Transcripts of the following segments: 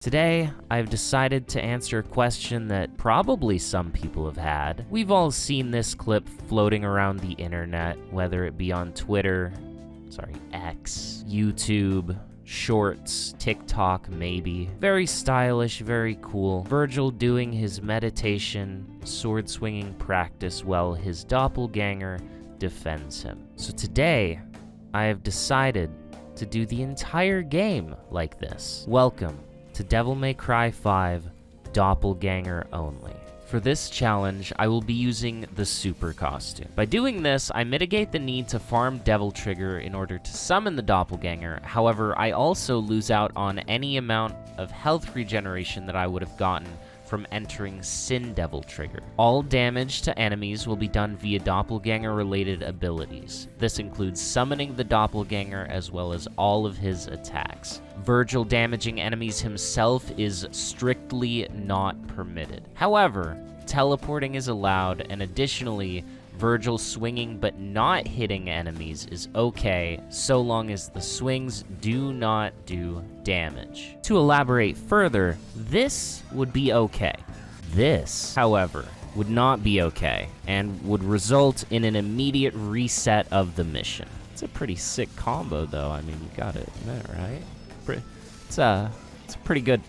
Today, I've decided to answer a question that probably some people have had. We've all seen this clip floating around the internet, whether it be on X, YouTube, Shorts, TikTok maybe. Very stylish, very cool. Vergil doing his meditation, sword swinging practice while his doppelganger defends him. So today, I have decided to do the entire game like this. Welcome to Devil May Cry 5 Doppelganger Only. For this challenge, I will be using the super costume. By doing this, I mitigate the need to farm Devil Trigger in order to summon the doppelganger. However, I also lose out on any amount of health regeneration that I would have gotten from entering Sin Devil Trigger. All damage to enemies will be done via doppelganger-related abilities. This includes summoning the doppelganger as well as all of his attacks. Vergil damaging enemies himself is strictly not permitted. However, teleporting is allowed, and additionally, Vergil swinging but not hitting enemies is okay, so long as the swings do not do damage. To elaborate further, this would be okay. This, however, would not be okay, and would result in an immediate reset of the mission. It's a pretty sick combo, though. I mean, you gotta admit, right? It's pretty good,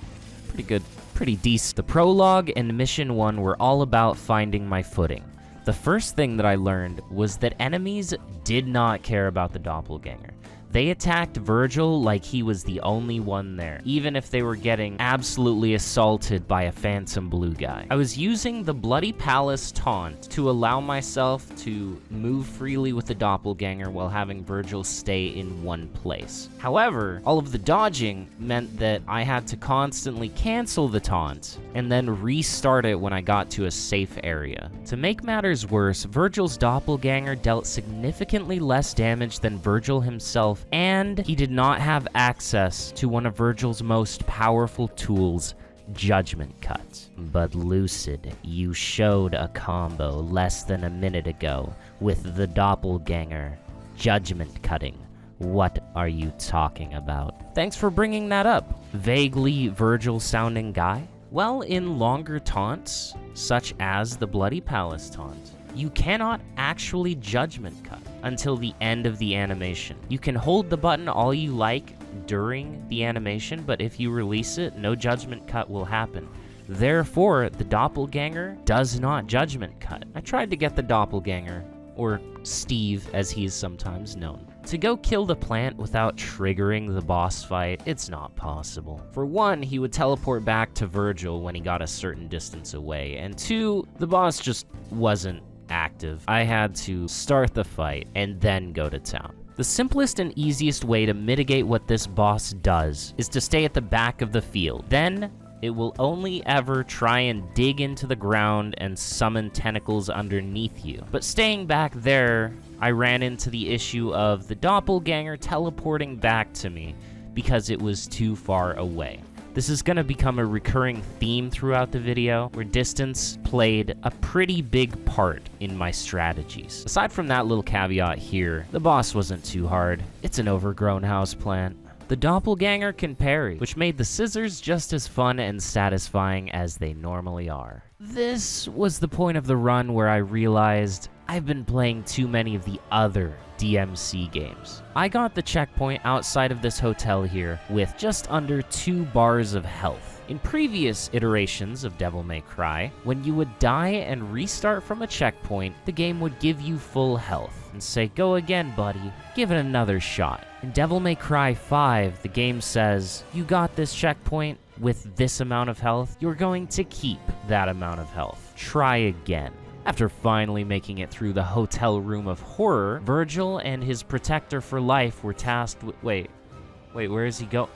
pretty decent. The prologue and mission 1 were all about finding my footing. The first thing that I learned was that enemies did not care about the doppelganger. They attacked Vergil like he was the only one there, even if they were getting absolutely assaulted by a phantom blue guy. I was using the Bloody Palace taunt to allow myself to move freely with the doppelganger while having Vergil stay in one place. However, all of the dodging meant that I had to constantly cancel the taunt and then restart it when I got to a safe area. To make matters worse, Vergil's doppelganger dealt significantly less damage than Vergil himself, and he did not have access to one of Vergil's most powerful tools, Judgment Cut. But Lucid, you showed a combo less than a minute ago with the doppelganger Judgment Cutting. What are you talking about? Thanks for bringing that up, vaguely Vergil-sounding guy. Well, in longer taunts, such as the Bloody Palace taunt, you cannot actually Judgment Cut until the end of the animation. You can hold the button all you like during the animation, but if you release it, no Judgment Cut will happen. Therefore, the doppelganger does not Judgment Cut. I tried to get the doppelganger, or Steve as he is sometimes known, to go kill the plant without triggering the boss fight. It's not possible. For one, he would teleport back to Vergil when he got a certain distance away, and two, the boss just wasn't active. I had to start the fight and then go to town. The simplest and easiest way to mitigate what this boss does is to stay at the back of the field. Then it will only ever try and dig into the ground and summon tentacles underneath you. But staying back there, I ran into the issue of the doppelganger teleporting back to me because it was too far away. This is going to become a recurring theme throughout the video, where distance played a pretty big part in my strategies. Aside from that little caveat here, the boss wasn't too hard. It's an overgrown houseplant. The doppelganger can parry, which made the scissors just as fun and satisfying as they normally are. This was the point of the run where I realized I've been playing too many of the other DMC games. I got the checkpoint outside of this hotel here with just under 2 bars of health. In previous iterations of Devil May Cry, when you would die and restart from a checkpoint, the game would give you full health and say, "Go again, buddy. Give it another shot." In Devil May Cry 5, the game says, "You got this checkpoint with this amount of health. You're going to keep that amount of health. Try again." After finally making it through the hotel room of horror, Vergil and his protector for life were tasked with... Wait, where is he go?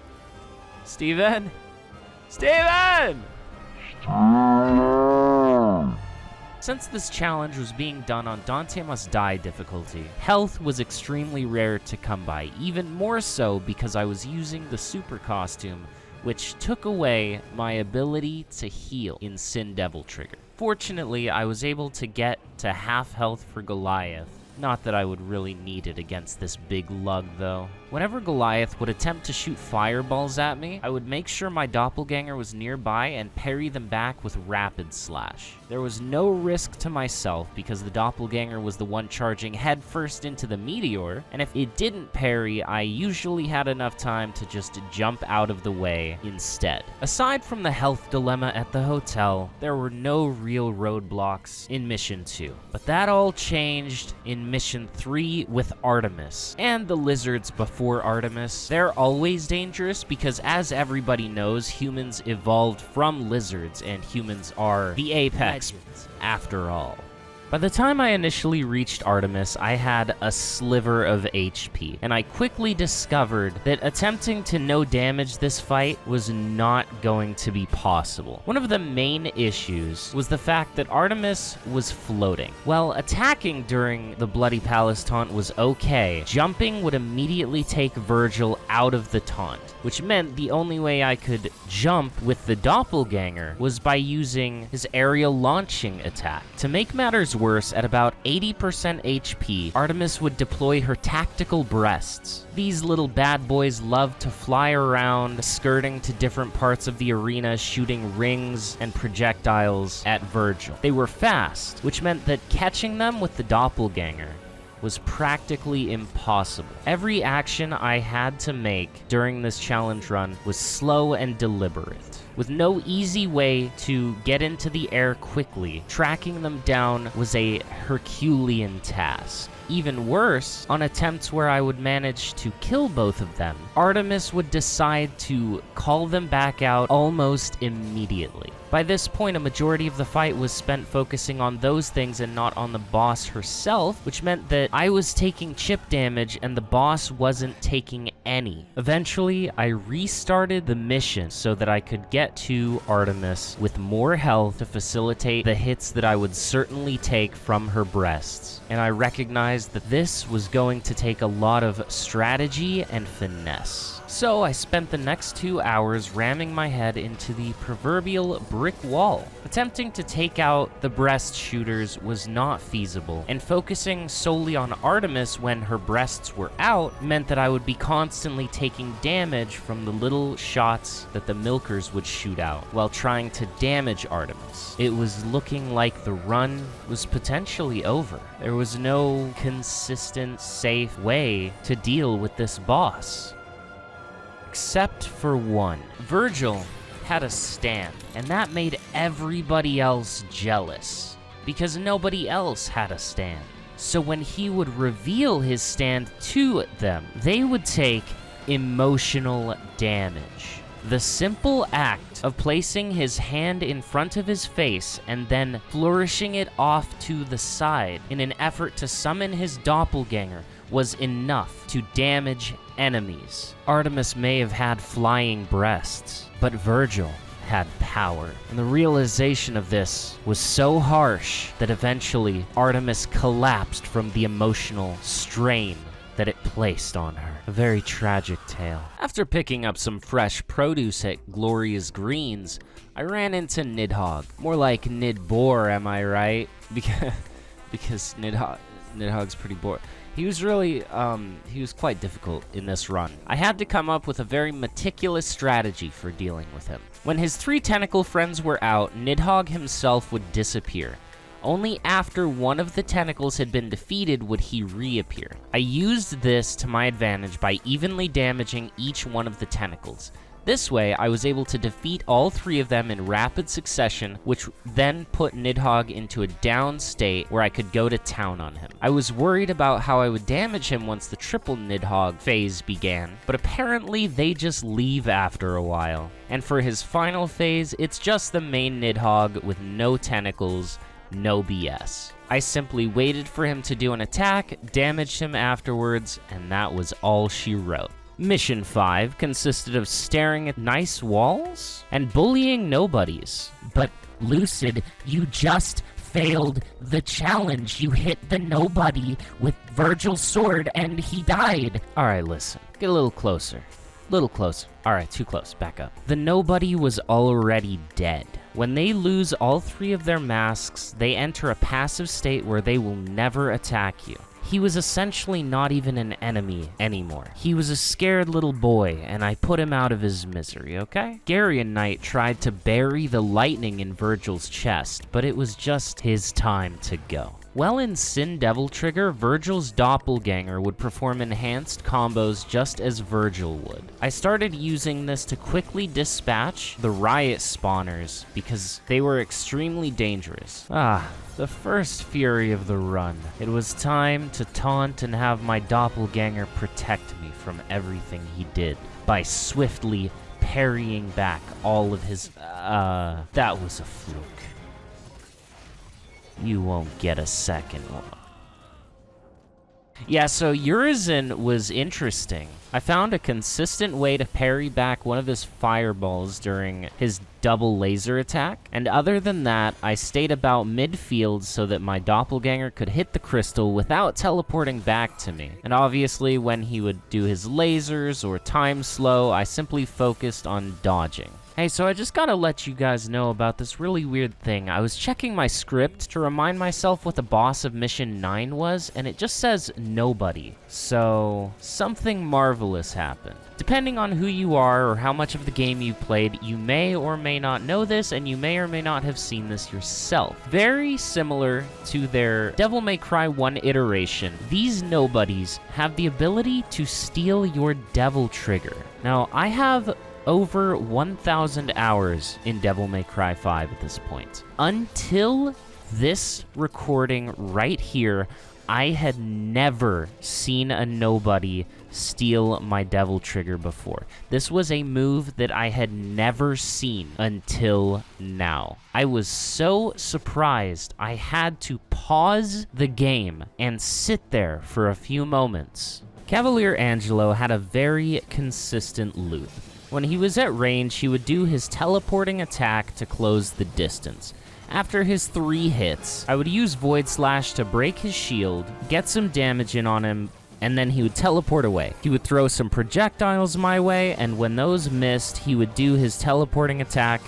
Steven? Since this challenge was being done on Dante Must Die difficulty, health was extremely rare to come by, even more so because I was using the super costume, which took away my ability to heal in Sin Devil Trigger. Fortunately, I was able to get to half health for Goliath Not that I would really need it against this big lug, though. Whenever Goliath would attempt to shoot fireballs at me, I would make sure my doppelganger was nearby and parry them back with Rapid Slash. There was no risk to myself because the doppelganger was the one charging headfirst into the meteor, and if it didn't parry, I usually had enough time to just jump out of the way instead. Aside from the health dilemma at the hotel, there were no real roadblocks in Mission 2. But that all changed in Mission 3 with Artemis, and the lizards before Artemis. They're always dangerous because, as everybody knows, humans evolved from lizards, and humans are the apex after all. By the time I initially reached Artemis, I had a sliver of HP, and I quickly discovered that attempting to no damage this fight was not going to be possible. One of the main issues was the fact that Artemis was floating. While attacking during the Bloody Palace taunt was okay, jumping would immediately take Vergil out of the taunt, which meant the only way I could jump with the doppelganger was by using his aerial launching attack. To make matters worse, at about 80% HP, Artemis would deploy her tactical breasts. These little bad boys loved to fly around, skirting to different parts of the arena, shooting rings and projectiles at Vergil. They were fast, which meant that catching them with the doppelganger was practically impossible. Every action I had to make during this challenge run was slow and deliberate, with no easy way to get into the air quickly. Tracking them down was a Herculean task. Even worse, on attempts where I would manage to kill both of them, Artemis would decide to call them back out almost immediately. By this point, a majority of the fight was spent focusing on those things and not on the boss herself, which meant that I was taking chip damage and the boss wasn't taking any. Eventually, I restarted the mission so that I could get to Artemis with more health to facilitate the hits that I would certainly take from her breasts. And I recognized that this was going to take a lot of strategy and finesse. So I spent the next 2 hours ramming my head into the proverbial brick wall. Attempting to take out the breast shooters was not feasible, and focusing solely on Artemis when her breasts were out meant that I would be constantly taking damage from the little shots that the milkers would shoot out while trying to damage Artemis. It was looking like the run was potentially over. There was no consistent, safe way to deal with this boss. Except for one. Vergil had a stand, and that made everybody else jealous, because nobody else had a stand. So when he would reveal his stand to them, they would take emotional damage. The simple act of placing his hand in front of his face and then flourishing it off to the side in an effort to summon his doppelganger was enough to damage enemies. Artemis may have had flying breasts, but Vergil had power. And the realization of this was so harsh that eventually Artemis collapsed from the emotional strain that it placed on her. A very tragic tale. After picking up some fresh produce at Gloria's Greens, I ran into Nidhogg. More like Nidbor, am I right? Because Nidhogg's pretty bored. He was really, he was quite difficult in this run. I had to come up with a very meticulous strategy for dealing with him. When his 3 tentacle friends were out, Nidhogg himself would disappear. Only after one of the tentacles had been defeated would he reappear. I used this to my advantage by evenly damaging each one of the tentacles. This way, I was able to defeat all 3 of them in rapid succession, which then put Nidhogg into a down state where I could go to town on him. I was worried about how I would damage him once the triple Nidhogg phase began, but apparently they just leave after a while. And for his final phase, it's just the main Nidhogg with no tentacles, no BS. I simply waited for him to do an attack, damaged him afterwards, and that was all she wrote. Mission 5 consisted of staring at nice walls and bullying nobodies. But Lucid, you just failed the challenge. You hit the nobody with Vergil's sword and he died. Alright, listen. Get a little closer. Little closer. Alright, too close. Back up. The nobody was already dead. When they lose all 3 of their masks, they enter a passive state where they will never attack you. he was essentially not even an enemy anymore. He was a scared little boy, and I put him out of his misery, okay? Garion Knight tried to bury the lightning in Vergil's chest, but it was just his time to go. Well, in Sin Devil Trigger, Vergil's doppelganger would perform enhanced combos just as Vergil would. I started using this to quickly dispatch the riot spawners because they were extremely dangerous. The first fury of the run. It was time to taunt and have my doppelganger protect me from everything he did by swiftly parrying back all of his... that was a fluke. You won't get a second one. Yeah, so Urizen was interesting. I found a consistent way to parry back one of his fireballs during his double laser attack, and other than that, I stayed about midfield so that my doppelganger could hit the crystal without teleporting back to me. And obviously, when he would do his lasers or time slow, I simply focused on dodging. Hey, so I just gotta let you guys know about this really weird thing. I was checking my script to remind myself what the boss of Mission 9 was, and it just says nobody. So, something marvelous happened. Depending on who you are or how much of the game you played, you may or may not know this, and you may or may not have seen this yourself. Very similar to their Devil May Cry 1 iteration, these nobodies have the ability to steal your Devil Trigger. Now, I have over 1,000 hours in Devil May Cry 5 at this point. Until this recording right here, I had never seen a nobody steal my Devil Trigger before. This was a move that I had never seen until now. I was so surprised I had to pause the game and sit there for a few moments. Cavalier Angelo had a very consistent loop. When he was at range, he would do his teleporting attack to close the distance. After his 3 hits, I would use Void Slash to break his shield, get some damage in on him, and then he would teleport away. He would throw some projectiles my way, and when those missed, he would do his teleporting attack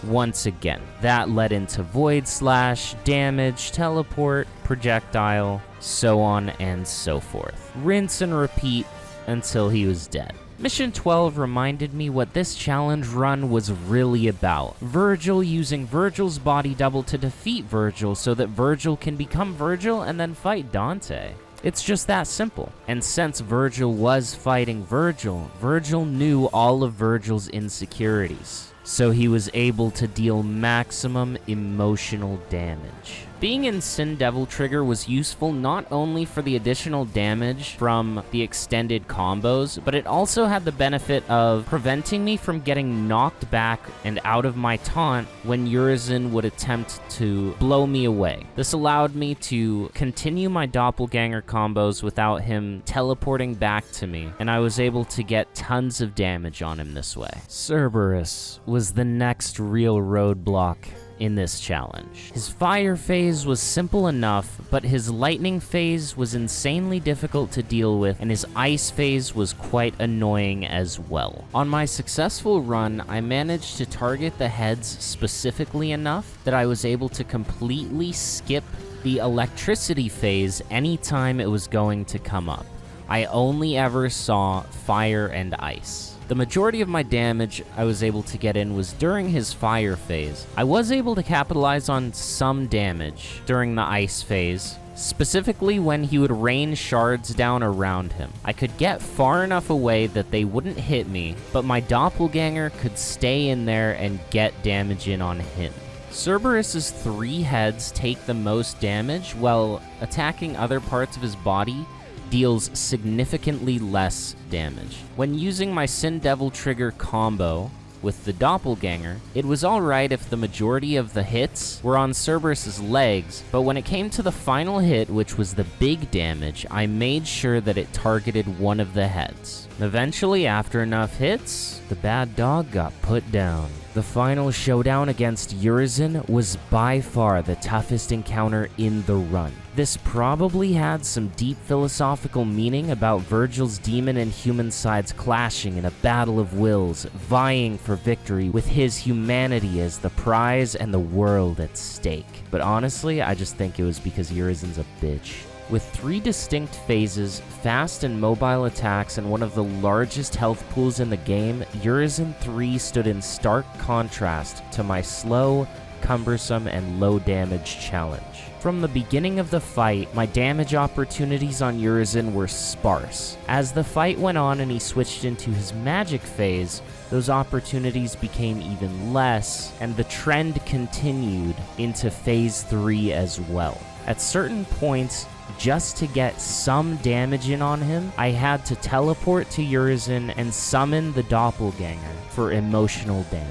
once again. That led into Void Slash, damage, teleport, projectile, so on and so forth. Rinse and repeat until he was dead. Mission 12 reminded me what this challenge run was really about. Vergil using Vergil's body double to defeat Vergil so that Vergil can become Vergil and then fight Dante. It's just that simple. And since Vergil was fighting Vergil, Vergil knew all of Vergil's insecurities, so he was able to deal maximum emotional damage. Being in Sin Devil Trigger was useful not only for the additional damage from the extended combos, but it also had the benefit of preventing me from getting knocked back and out of my taunt when Urizen would attempt to blow me away. This allowed me to continue my doppelganger combos without him teleporting back to me, and I was able to get tons of damage on him this way. Cerberus was the next real roadblock in this challenge. His fire phase was simple enough, but his lightning phase was insanely difficult to deal with, and his ice phase was quite annoying as well. On my successful run, I managed to target the heads specifically enough that I was able to completely skip the electricity phase anytime it was going to come up. I only ever saw fire and ice. The majority of my damage I was able to get in was during his fire phase. I was able to capitalize on some damage during the ice phase, specifically when he would rain shards down around him. I could get far enough away that they wouldn't hit me, but my doppelganger could stay in there and get damage in on him. Cerberus's 3 heads take the most damage, while attacking other parts of his body deals significantly less damage. When using my Sin Devil Trigger combo with the doppelganger, it was alright if the majority of the hits were on Cerberus's legs, but when it came to the final hit, which was the big damage, I made sure that it targeted one of the heads. Eventually, after enough hits, the bad dog got put down. The final showdown against Urizen was by far the toughest encounter in the run. This probably had some deep philosophical meaning about Vergil's demon and human sides clashing in a battle of wills, vying for victory with his humanity as the prize and the world at stake. But honestly, I just think it was because Urizen's a bitch. With 3 distinct phases, fast and mobile attacks, and one of the largest health pools in the game, Urizen 3 stood in stark contrast to my slow, cumbersome, and low damage challenge. From the beginning of the fight, my damage opportunities on Urizen were sparse. As the fight went on and he switched into his magic phase, those opportunities became even less, and the trend continued into phase 3 as well. At certain points, just to get some damage in on him, I had to teleport to Urizen and summon the doppelganger for emotional damage.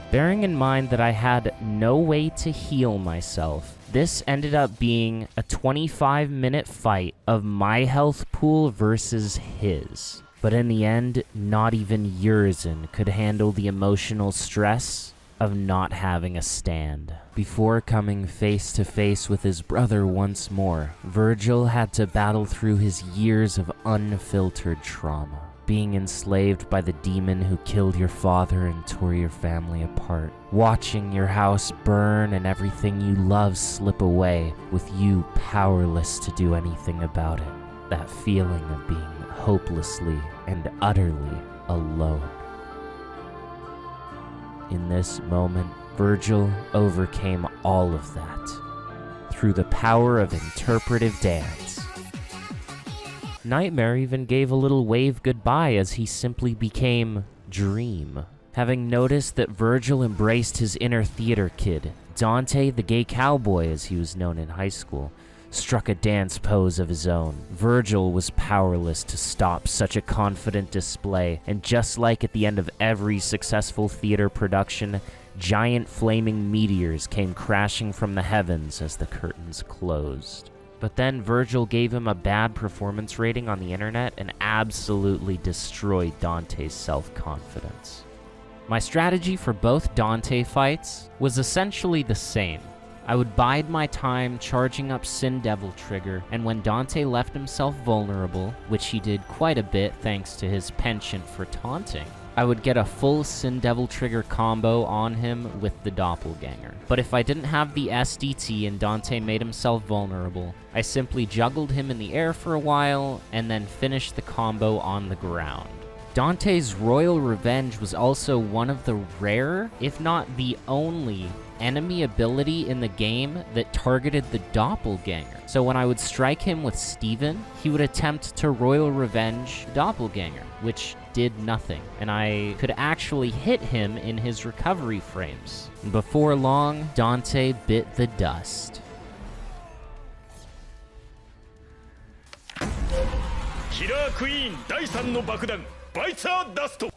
Bearing in mind that I had no way to heal myself, this ended up being a 25-minute fight of my health pool versus his. But in the end, not even Urizen could handle the emotional stress of not having a stand. Before coming face to face with his brother once more, Vergil had to battle through his years of unfiltered trauma. Being enslaved by the demon who killed your father and tore your family apart. Watching your house burn and everything you love slip away, with you powerless to do anything about it. That feeling of being hopelessly and utterly alone. In this moment, Vergil overcame all of that through the power of interpretive dance. Nightmare even gave a little wave goodbye as he simply became Dream. Having noticed that Vergil embraced his inner theater kid, Dante, the gay cowboy as he was known in high school, struck a dance pose of his own. Vergil was powerless to stop such a confident display, and just like at the end of every successful theater production, giant flaming meteors came crashing from the heavens as the curtains closed. But then Vergil gave him a bad performance rating on the internet and absolutely destroyed Dante's self-confidence. My strategy for both Dante fights was essentially the same. I would bide my time charging up Sin Devil Trigger, and when Dante left himself vulnerable, which he did quite a bit thanks to his penchant for taunting, I would get a full Sin Devil Trigger combo on him with the doppelganger. But if I didn't have the SDT and Dante made himself vulnerable, I simply juggled him in the air for a while, and then finished the combo on the ground. Dante's Royal Revenge was also one of the rare, if not the only, enemy ability in the game that targeted the doppelganger. So when I would strike him with Steven, he would attempt to Royal Revenge doppelganger, which did nothing, and I could actually hit him in his recovery frames. And before long, Dante bit the dust. Killer Queen 第3の爆弾バイツァーダスト